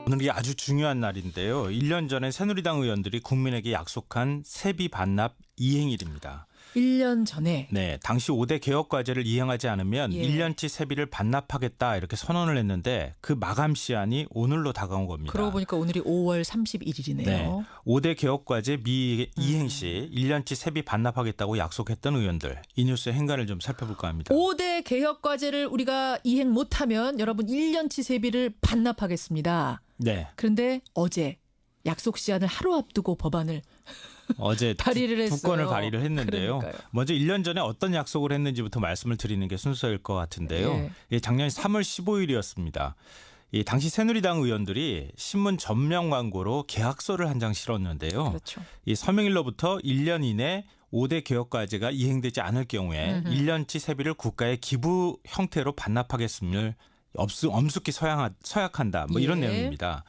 오늘이 아주 중요한 날인데요. 1년 전에 새누리당 의원들이 국민에게 약속한 세비 반납 이행일입니다. 1년 전에. 네, 당시 5대 개혁 과제를 이행하지 않으면 1년치 세비를 반납하겠다 이렇게 선언을 했는데 그 마감 시한이 오늘로 다가온 겁니다. 그러고 보니까 오늘이 5월 31일이네요. 네, 5대 개혁 과제 미이행 시 1년치 세비 반납하겠다고 약속했던 의원들. 이 뉴스의 행간을 좀 살펴볼까 합니다. 5대 개혁 과제를 우리가 이행 못하면 여러분 1년치 세비를 반납하겠습니다. 네. 그런데 어제 약속 시한을 하루 앞두고 법안을 어제 발의를 했어요. 두 건을 발의를 했는데요. 그러니까요. 먼저 1년 전에 어떤 약속을 했는지부터 말씀을 드리는 게 순서일 것 같은데요. 예, 작년 3월 15일이었습니다. 당시 새누리당 의원들이 신문 전면 광고로 계약서를 한 장 실었는데요. 그렇죠. 이 서명일로부터 1년 이내 5대 개혁 과제가 이행되지 않을 경우에 1년치 세비를 국가의 기부 형태로 반납하겠음을 엄숙히 서약한다. 뭐 이런 예. 내용입니다.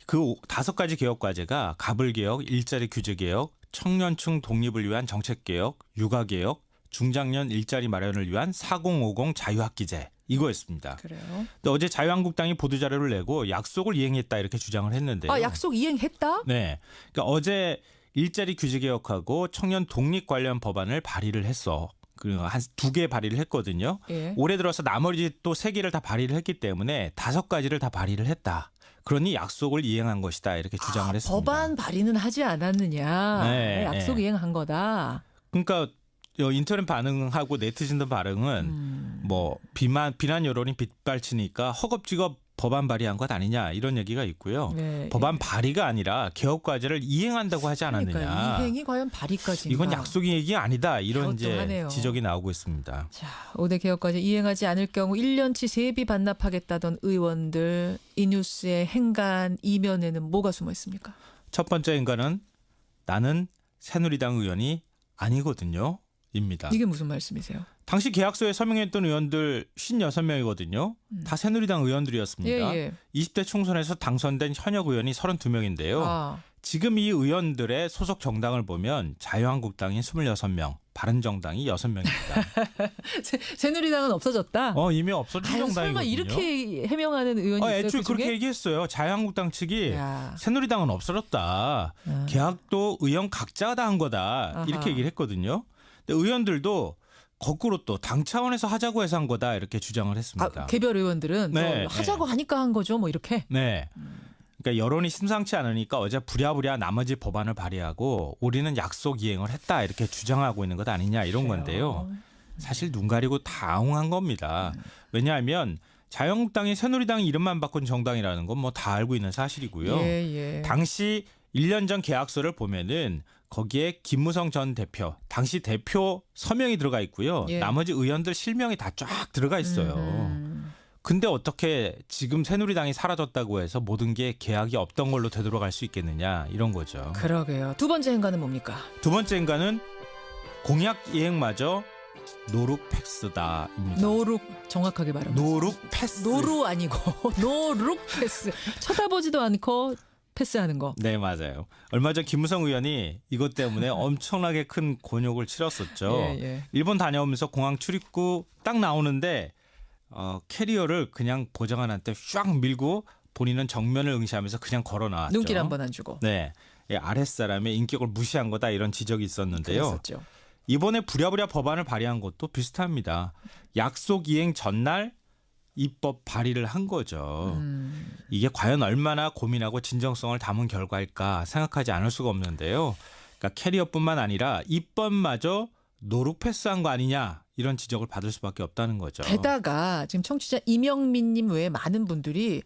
그 5가지 개혁 과제가 가불개혁, 일자리 규제개혁, 청년층 독립을 위한 정책개혁, 육아개혁, 중장년 일자리 마련을 위한 4050 자유학기제 이거였습니다. 그래요. 근데 어제 자유한국당이 보도자료를 내고 약속을 이행했다 이렇게 주장을 했는데요. 아, 약속 이행했다? 네. 그러니까 어제 일자리 규제개혁하고 청년 독립 관련 법안을 발의를 했어. 한 2개 발의를 했거든요. 예. 올해 들어서 나머지 또 3개를 다 발의를 했기 때문에 5가지를 다 발의를 했다. 그러니 약속을 이행한 것이다. 이렇게 주장을 했습니다. 법안 발의는 하지 않았느냐. 네, 약속 네. 이행한 거다. 그러니까 인터넷 반응하고 네티즌들 반응은 뭐 비난 여론이 빗발치니까 허겁지겁 법안 발의한 것 아니냐 이런 얘기가 있고요. 네, 법안 발의가 아니라 개혁 과제를 이행한다고 하지 않았느냐. 그러니까 이행이 과연 발의까지인가. 이건 약속 얘기 아니다. 이런 이제 갸우뚱하네요. 지적이 나오고 있습니다. 자, 5대 개혁까지 이행하지 않을 경우 1년치 세비 반납하겠다던 의원들, 이 뉴스의 행간 이면에는 뭐가 숨어 있습니까? 첫 번째 인간은 나는 새누리당 의원이 아니거든요. 입니다. 이게 무슨 말씀이세요? 당시 계약서에 서명했던 의원들 56명이거든요. 다 새누리당 의원들이었습니다. 예. 20대 총선에서 당선된 현역 의원이 32명인데요. 아, 지금 이 의원들의 소속 정당을 보면 자유한국당이 26명, 바른정당이 6명입니다. 새누리당은 없어졌다? 이미 없어진 아유, 정당이거든요. 설마 이렇게 해명하는 의원이 있어요? 애초에 그중에? 그렇게 얘기했어요. 자유한국당 측이 야. 새누리당은 없어졌다. 계약도 의원 각자가 다 한 거다. 아하. 이렇게 얘기를 했거든요. 근데 의원들도 거꾸로 또 당 차원에서 하자고 해서 한 거다. 이렇게 주장을 했습니다. 아, 개별 의원들은 네, 뭐 하자고 하니까 한 거죠. 뭐 이렇게. 네. 그러니까 여론이 심상치 않으니까 어제 부랴부랴 나머지 법안을 발의하고 우리는 약속 이행을 했다. 이렇게 주장하고 있는 것 아니냐 이런 건데요. 사실 눈 가리고 당황한 겁니다. 왜냐하면 자유한국당이 새누리당 이름만 바꾼 정당이라는 건 뭐 다 알고 있는 사실이고요. 예. 당시 1년 전 계약서를 보면은 거기에 김무성 전 대표, 당시 대표 서명이 들어가 있고요. 예. 나머지 의원들 실명이 다 쫙 들어가 있어요. 근데 어떻게 지금 새누리당이 사라졌다고 해서 모든 게 계약이 없던 걸로 되돌아갈 수 있겠느냐 이런 거죠. 그러게요. 두 번째 행간은 뭡니까? 두 번째 인간은 공약 이행마저 노룩 패스다입니다. 노룩 정확하게 말하면 노룩 패스. 노루 아니고 노룩 패스. 쳐다보지도 않고 패스하는 거. 네, 맞아요. 얼마 전 김무성 의원이 이것 때문에 엄청나게 큰 곤욕을 치렀었죠. 예. 일본 다녀오면서 공항 출입구 딱 나오는데 캐리어를 그냥 보좌관한테 쫙 밀고 본인은 정면을 응시하면서 그냥 걸어 나왔죠. 눈길 한 번 안 주고. 네. 아랫사람의 인격을 무시한 거다 이런 지적이 있었는데요. 그랬었죠. 이번에 부랴부랴 법안을 발의한 것도 비슷합니다. 약속 이행 전날 입법 발의를 한 거죠. 이게 과연 얼마나 고민하고 진정성을 담은 결과일까 생각하지 않을 수가 없는데요. 그러니까 캐리어뿐만 아니라 입법마저 노룩 패스한 거 아니냐 이런 지적을 받을 수밖에 없다는 거죠. 게다가 지금 청취자 이명민님 외에 많은 분들이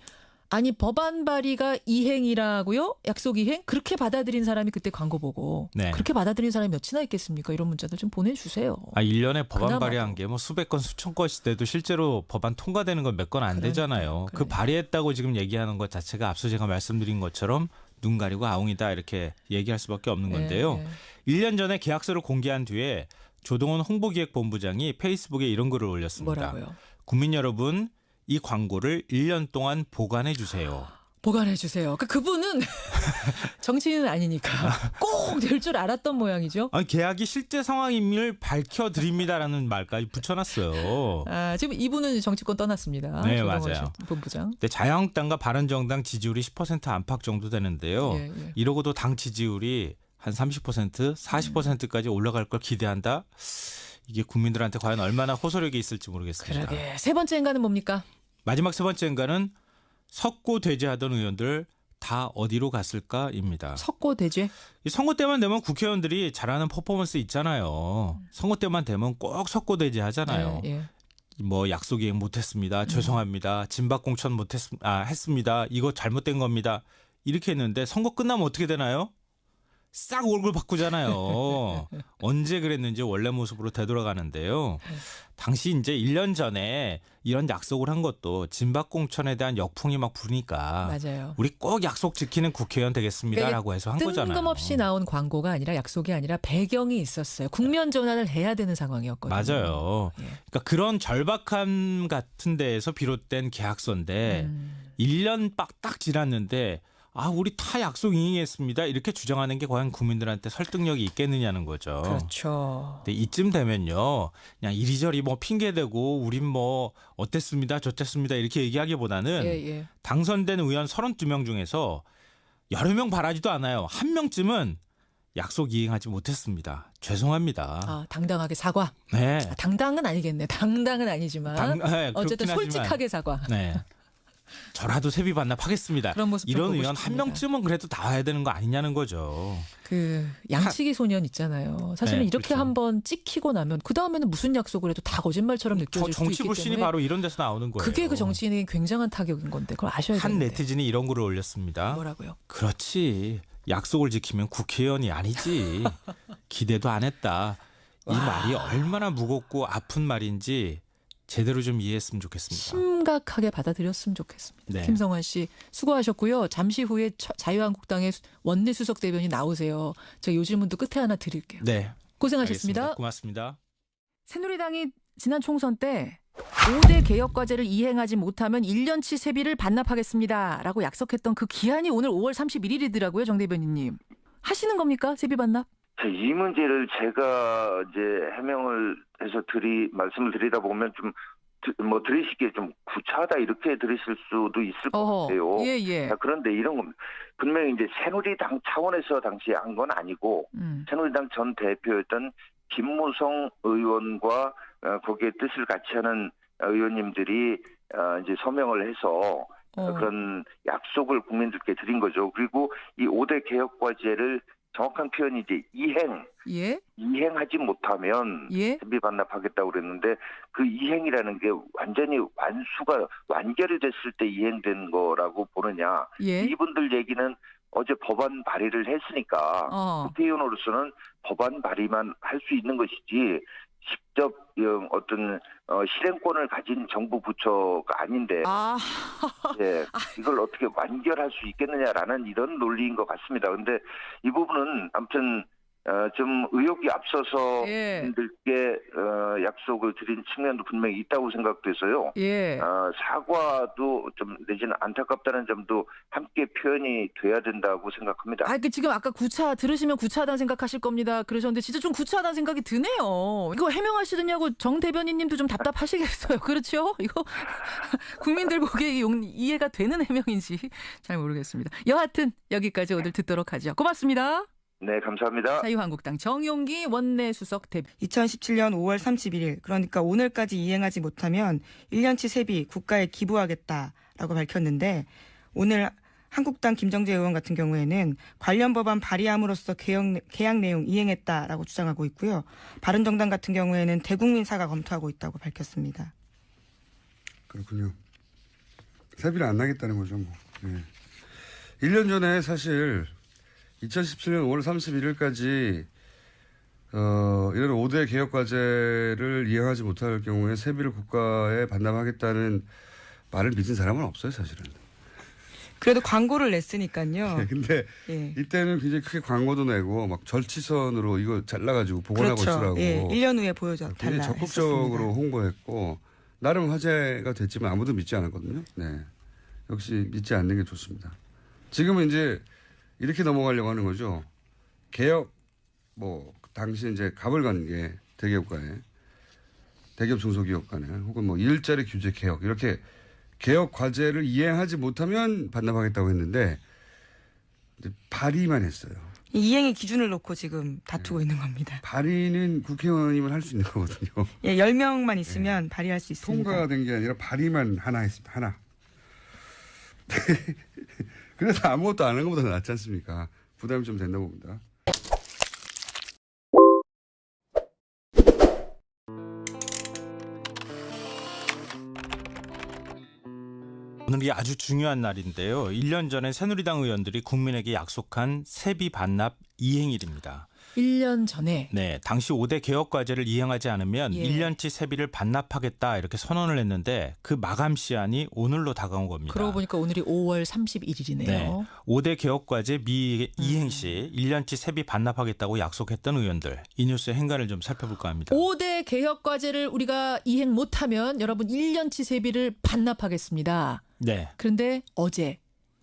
아니 법안 발의가 이행이라고요? 약속 이행? 그렇게 받아들인 사람이 그때 광고 보고 네. 그렇게 받아들인 사람이 몇이나 있겠습니까? 이런 문자들 좀 보내주세요. 1년에 법안 그나마도. 발의한 게 뭐 수백 건 수천 건씩 돼도 실제로 법안 통과되는 건 몇 건 안 되잖아요. 그 발의했다고 지금 얘기하는 것 자체가 앞서 제가 말씀드린 것처럼 눈 가리고 아웅이다 이렇게 얘기할 수밖에 없는 건데요. 네. 1년 전에 계약서를 공개한 뒤에 조동원 홍보기획본부장이 페이스북에 이런 글을 올렸습니다. 뭐라고요? 국민 여러분, 이 광고를 1년 동안 보관해 주세요. 보관해 주세요. 그분은 정치인은 아니니까 꼭 될 줄 알았던 모양이죠. 아니, 계약이 실제 상황임을 밝혀드립니다라는 말까지 붙여놨어요. 지금 이분은 정치권 떠났습니다. 네, 맞아요. 본부장. 근데 자유한국당과 바른정당 지지율이 10% 안팎 정도 되는데요. 예, 예. 이러고도 당 지지율이 한 30%, 40%까지 올라갈 걸 기대한다? 이게 국민들한테 과연 얼마나 호소력이 있을지 모르겠습니다. 그러게. 세 번째 인간은 뭡니까? 마지막 세 번째 인간은 석고 대제하던 의원들 다 어디로 갔을까입니다. 석고 대제? 이 선거 때만 되면 국회의원들이 잘하는 퍼포먼스 있잖아요. 선거 때만 되면 꼭 석고 대제하잖아요. 예, 예. 뭐 약속 이행 못했습니다. 죄송합니다. 진박 공천 했습니다. 이거 잘못된 겁니다. 이렇게 했는데 선거 끝나면 어떻게 되나요? 싹 얼굴 바꾸잖아요. 언제 그랬는지 원래 모습으로 되돌아가는데요. 당시 이제 1년 전에 이런 약속을 한 것도 진박 공천에 대한 역풍이 막 부니까 맞아요. 우리 꼭 약속 지키는 국회의원 되겠습니다라고 그러니까 해서 한 거잖아요. 뜬금없이 나온 광고가 아니라 약속이 아니라 배경이 있었어요. 국면 전환을 해야 되는 상황이었거든요. 맞아요. 예. 그러니까 그런 절박함 같은 데에서 비롯된 계약서인데 1년 딱 지났는데 우리 다 약속 이행했습니다. 이렇게 주장하는 게 과연 국민들한테 설득력이 있겠느냐는 거죠. 그렇죠. 근데 이쯤 되면요. 그냥 이리저리 뭐 핑계대고 우린 뭐 어땠습니다. 저땠습니다. 이렇게 얘기하기보다는 예. 당선된 의원 32명 중에서 여러 명 바라지도 않아요. 한 명쯤은 약속 이행하지 못했습니다. 죄송합니다. 당당하게 사과. 네. 당당은 아니겠네. 당당은 아니지만 네, 어쨌든 그렇긴 솔직하게 하지만, 사과. 네. 저라도 세비 반납하겠습니다. 그런 모습 좀 이런 보고 의원 싶습니다. 한 명쯤은 그래도 나와야 되는 거 아니냐는 거죠. 그 양치기 소년 있잖아요. 사실은 네, 이렇게 그렇죠. 한번 찍히고 나면 그 다음에는 무슨 약속을 해도 다 거짓말처럼 느껴질 수도 정치 있기 불신이 때문에 바로 이런 데서 나오는 거예요. 그게 그 정치인에게 굉장한 타격인 건데 그걸 아셔야 한 되는데. 네티즌이 이런 글을 올렸습니다. 뭐라고요? 그렇지. 약속을 지키면 국회의원이 아니지. 기대도 안 했다. 이 말이 얼마나 무겁고 아픈 말인지 제대로 좀 이해했으면 좋겠습니다. 심각하게 받아들였으면 좋겠습니다. 네. 김성환 씨 수고하셨고요. 잠시 후에 자유한국당의 원내 수석 대변인 나오세요. 제가 요 질문도 끝에 하나 드릴게요. 네. 고생하셨습니다. 알겠습니다. 고맙습니다. 새누리당이 지난 총선 때 5대 개혁과제를 이행하지 못하면 1년치 세비를 반납하겠습니다. 라고 약속했던 그 기한이 오늘 5월 31일이더라고요. 정 대변인님. 하시는 겁니까? 세비 반납? 이 문제를 제가 이제 해명을 해서 말씀을 드리다 보면 좀 들으시기에 좀 구차하다 이렇게 들으실 수도 있을 것 같아요. 예. 그런데 이런 겁니다. 분명히 이제 새누리당 차원에서 당시에 한 건 아니고 새누리당 전 대표였던 김무성 의원과 거기에 뜻을 같이 하는 의원님들이 이제 서명을 해서 그런 약속을 국민들께 드린 거죠. 그리고 이 5대 개혁과제를 정확한 표현이 이제 이행하지 못하면 세비 반납하겠다고 그랬는데 그 이행이라는 게 완전히 완결이 됐을 때 이행된 거라고 보느냐. 이분들 얘기는 어제 법안 발의를 했으니까 국회의원으로서는 법안 발의만 할 수 있는 것이지 직접 어떤 실행권을 가진 정부 부처가 아닌데 이걸 어떻게 완결할 수 있겠느냐라는 이런 논리인 것 같습니다. 그런데 이 부분은 아무튼 좀 의혹이 앞서서 분들께 약속을 드린 측면도 분명히 있다고 생각돼서요. 사과도 좀 내지는 안타깝다는 점도 함께 표현이 돼야 된다고 생각합니다. 지금 아까 들으시면 구차하다는 생각하실 겁니다. 그러셨는데 진짜 좀 구차하다는 생각이 드네요. 이거 해명하시느냐고 정 대변인님도 좀 답답하시겠어요. 그렇죠? 이거 국민들 보기에 이해가 되는 해명인지 잘 모르겠습니다. 여하튼 여기까지 오늘 듣도록 하죠. 고맙습니다. 네, 감사합니다. 자유한국당 정용기 원내 수석 대변인. 2017년 5월 31일 그러니까 오늘까지 이행하지 못하면 1년치 세비 국가에 기부하겠다라고 밝혔는데 오늘 한국당 김정재 의원 같은 경우에는 관련 법안 발의함으로써 계약 내용 이행했다라고 주장하고 있고요. 바른정당 같은 경우에는 대국민 사과 검토하고 있다고 밝혔습니다. 그렇군요. 세비를 안 나겠다는 거죠. 1년 전에 사실 2017년 5월 31일까지 이런 5대 개혁과제를 이행하지 못할 경우에 세비를 국가에 반납하겠다는 말을 믿은 사람은 없어요, 사실은. 그래도 광고를 냈으니까요. 근데 이때는 굉장히 크게 광고도 내고 막 절치선으로 이거 잘라가지고 보관하고 있으라고. 1년 후에 보여달라 굉장히 적극적으로 했었습니다. 홍보했고 나름 화제가 됐지만 아무도 믿지 않았거든요. 네. 역시 믿지 않는 게 좋습니다. 지금은 이제 이렇게 넘어가려고 하는 거죠. 개혁, 뭐, 당시 이제 갑을 가는 게 대기업 간에, 대기업 중소기업 간에, 혹은 뭐 일자리 규제 개혁, 이렇게 개혁 과제를 이행하지 못하면 반납하겠다고 했는데, 이제 발의만 했어요. 이행의 기준을 놓고 지금 다투고 있는 겁니다. 발의는 국회의원이면 할 수 있는 거거든요. 예, 10명만 있으면 발의할 수 있습니다. 통과가 된 게 아니라 발의만 하나 했습니다. 하나. 그래서 아무것도 안 하는 것보다 낫지 않습니까? 부담이 좀 된다고 봅니다. 오늘이 아주 중요한 날인데요. 1년 전에 새누리당 의원들이 국민에게 약속한 세비 반납 이행일입니다. 1년 전에. 네, 당시 5대 개혁 과제를 이행하지 않으면 예. 1년치 세비를 반납하겠다 이렇게 선언을 했는데 그 마감 시한이 오늘로 다가온 겁니다. 그러고 보니까 오늘이 5월 31일이네요. 네, 5대 개혁 과제 미이행 시 1년치 세비 반납하겠다고 약속했던 의원들. 이 뉴스의 행간을 좀 살펴볼까 합니다. 5대 개혁 과제를 우리가 이행 못하면 여러분 1년치 세비를 반납하겠습니다. 네, 그런데 어제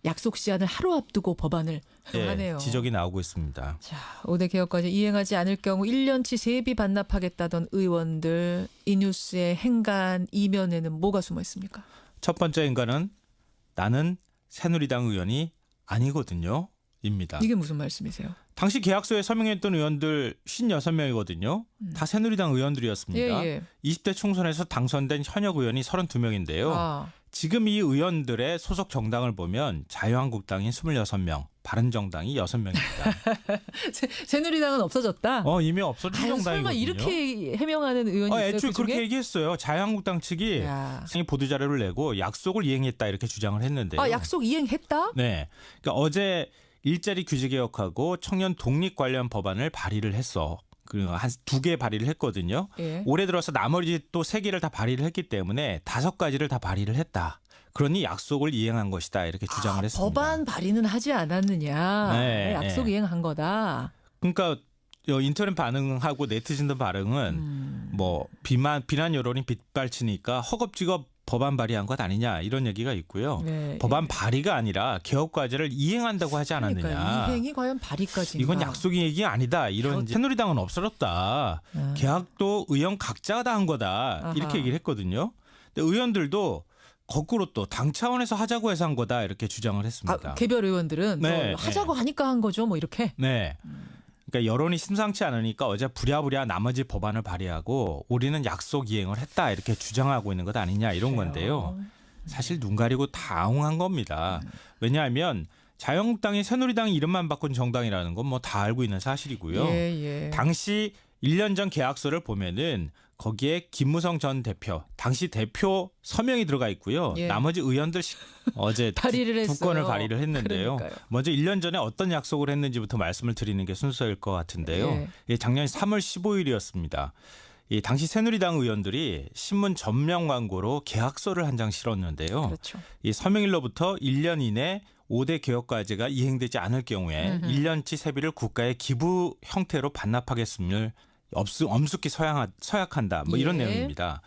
약속 시한을 하루 앞두고 법안을 하네요. 예, 지적이 나오고 있습니다. 자, 5대 개혁까지 이행하지 않을 경우 1년치 세비 반납하겠다던 의원들, 이 뉴스의 행간 이면에는 뭐가 숨어 있습니까? 첫 번째 행간은 나는 새누리당 의원이 아니거든요. 입니다. 이게 무슨 말씀이세요? 당시 계약서에 서명했던 의원들 56명이거든요. 다 새누리당 의원들이었습니다. 예. 20대 총선에서 당선된 현역 의원이 32명인데요. 아, 지금 이 의원들의 소속 정당을 보면 자유한국당이 26명, 바른정당이 6명입니다. 새누리당은 없어졌다? 이미 없어진 아유, 정당이거든요. 설마 이렇게 해명하는 의원이 있어요? 애초에 그중에? 그렇게 얘기했어요. 자유한국당 측이 야. 보도자료를 내고 약속을 이행했다 이렇게 주장을 했는데요. 아, 약속 이행했다? 네. 그러니까 어제 일자리 규제 개혁하고 청년 독립 관련 법안을 발의를 했어. 한 2개 발의를 했거든요. 예. 올해 들어서 나머지 또 3개를 다 발의를 했기 때문에 5가지를 다 발의를 했다. 그러니 약속을 이행한 것이다. 이렇게 주장을 했습니다. 법안 발의는 하지 않았느냐. 네, 약속 네. 이행한 거다. 그러니까 인터넷 반응하고 네티즌들 반응은 뭐 비난 여론이 빗발치니까 허겁지겁 법안 발의한 것 아니냐 이런 얘기가 있고요. 네. 법안 발의가 아니라 개혁 과제를 이행한다고 하지 않았느냐. 그러니까 이행이 과연 발의까지인가? 이건 약속이 얘기 아니다. 이런 새누리당은 없어졌다. 계약도 의원 각자가 다 한 거다. 아하. 이렇게 얘기를 했거든요. 근데 의원들도 거꾸로 또 당 차원에서 하자고 해서 한 거다. 이렇게 주장을 했습니다. 아, 개별 의원들은 네, 하자고 하니까 한 거죠. 뭐 이렇게. 네. 그러니까 여론이 심상치 않으니까 어제 부랴부랴 나머지 법안을 발의하고 우리는 약속 이행을 했다. 이렇게 주장하고 있는 것 아니냐 이런 건데요. 사실 눈 가리고 다 앙한 겁니다. 왜냐하면 자유한국당이 새누리당 이름만 바꾼 정당이라는 건 뭐 다 알고 있는 사실이고요. 예. 당시 1년 전 계약서를 보면은 거기에 김무성 전 대표, 당시 대표 서명이 들어가 있고요. 예. 나머지 의원들 어제 발의를 두 건을 했어요. 발의를 했는데요. 그러니까요. 먼저 1년 전에 어떤 약속을 했는지부터 말씀을 드리는 게 순서일 것 같은데요. 예, 작년 3월 15일이었습니다. 이 당시 새누리당 의원들이 신문 전면 광고로 계약서를 한 장 실었는데요. 그렇죠. 이 서명일로부터 1년 이내 5대 개혁 과제가 이행되지 않을 경우에 1년치 세비를 국가에 기부 형태로 반납하겠음을 엄숙히 서약한다. 뭐 이런 예. 내용입니다.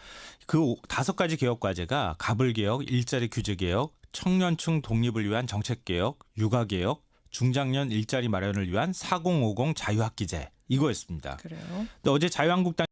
그 5가지 개혁 과제가 가불 개혁, 일자리 규제 개혁, 청년층 독립을 위한 정책 개혁, 육아 개혁, 중장년 일자리 마련을 위한 4050 자유학기제 이거였습니다. 그래요. 근데 어제 자유한국당